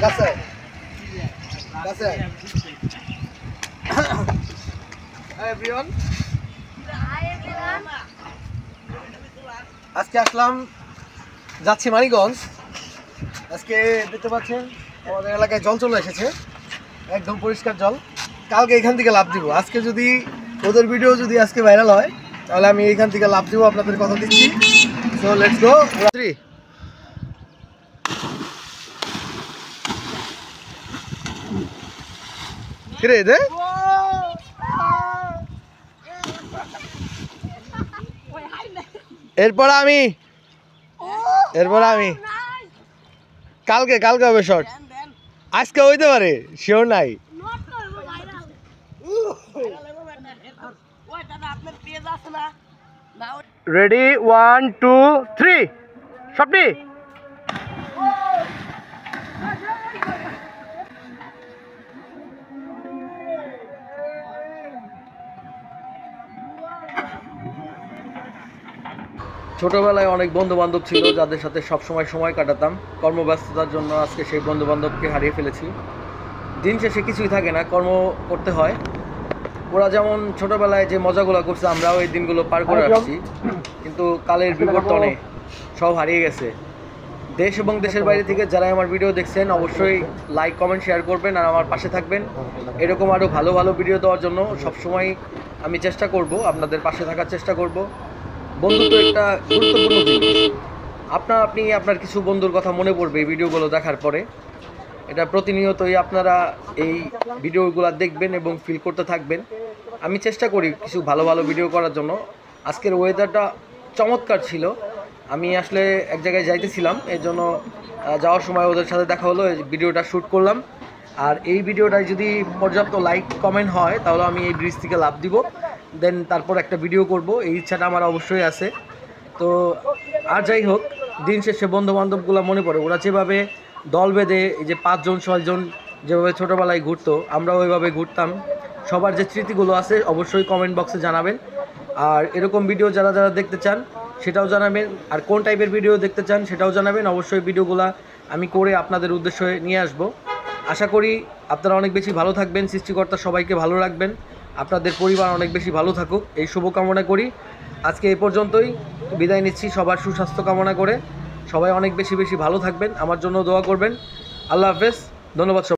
কাছে কাছে এভরিওয়ান, আজকে আসলাম, যাচ্ছি মানিকগঞ্জ। আজকে দেখতে পাচ্ছেন আমাদের এলাকায় জল চলে এসেছে, একদম পরিষ্কার জল। কালকে এখান থেকে লাভ দিব। আজকে যদি ওদের ভিডিও যদি আজকে ভাইরাল হয় তাহলে আমি এইখান থেকে লাভ দিব, আপনাদের কথা দিচ্ছি। So let's go. কিরে দে এরপর আমি কালকে হবে শর্ট, আজকে হইতে পারে, শিওর নাই। রেডি 1 2 3 স্বপ্নি। ছোটবেলায় অনেক বন্ধু বান্ধব ছিল যাদের সাথে সবসময় সময় কাটাতাম। কর্মব্যস্ততার জন্য আজকে সেই বন্ধু বান্ধবকে হারিয়ে ফেলেছি। দিন শেষে কিছুই থাকে না, কর্ম করতে হয়। ওরা যেমন ছোটবেলায় যে মজাগুলো করছে আমরাও এই দিনগুলো পার করে আসছি, কিন্তু কালের বিবর্তনে সব হারিয়ে গেছে। দেশ এবং দেশের বাইরে থেকে যারা আমার ভিডিও দেখছেন অবশ্যই লাইক কমেন্ট শেয়ার করবেন আর আমার পাশে থাকবেন। এরকম আরও ভালো ভালো ভিডিও দেওয়ার জন্য সবসময় আমি চেষ্টা করব, আপনাদের পাশে থাকার চেষ্টা করব। বন্ধুত্ব একটা গুরুত্বপূর্ণ জিনিস। আপনি আপনার কিছু বন্ধুর কথা মনে পড়বে এই ভিডিওগুলো দেখার পরে। এটা প্রতিনিয়তই আপনারা এই ভিডিওগুলো দেখবেন এবং ফিল করতে থাকবেন। আমি চেষ্টা করি কিছু ভালো ভালো ভিডিও করার জন্য। আজকের ওয়েদারটা চমৎকার ছিল। আমি আসলে এক জায়গায় যাইতেছিলাম, এর জন্য যাওয়ার সময় ওদের সাথে দেখা হলো, এই ভিডিওটা শ্যুট করলাম। আর এই ভিডিওটায় যদি পর্যাপ্ত লাইক কমেন্ট হয় তাহলে আমি এই ব্রিজ থেকে লাভ দিব, দেন তারপর একটা ভিডিও করব, এই ইচ্ছাটা আমার অবশ্যই আছে। তো আর যাই হোক, দিন শেষে বন্ধুবান্ধবগুলো মনে পড়ে। ওরা যেভাবে দল বেঁধে এই যে 5 জন 6 জন যেভাবে ছোটোবেলায় ঘুরতো, আমরাও ওইভাবে ঘুরতাম। সবার যে স্মৃতিগুলো আছে অবশ্যই কমেন্ট বক্সে জানাবেন। আর এরকম ভিডিও যারা যারা দেখতে চান সেটাও জানাবেন, আর কোন টাইপের ভিডিও দেখতে চান সেটাও জানাবেন। অবশ্যই ভিডিওগুলো আমি করে আপনাদের উদ্দেশ্যে নিয়ে আসব। আশা করি আপনারা অনেক বেশি ভালো থাকবেন, সৃষ্টিকর্তা সবাইকে ভালো রাখবেন, আপনাদের পরিবার অনেক বেশি ভালো থাকুক, এই শুভকামনা করি। আজকে এই পর্যন্তই, বিদায় নিচ্ছি সবার সুস্বাস্থ্য কামনা করে। সবাই অনেক বেশি ভালো থাকবেন, আমার জন্য দোয়া করবেন। আল্লাহ হাফেজ, ধন্যবাদ।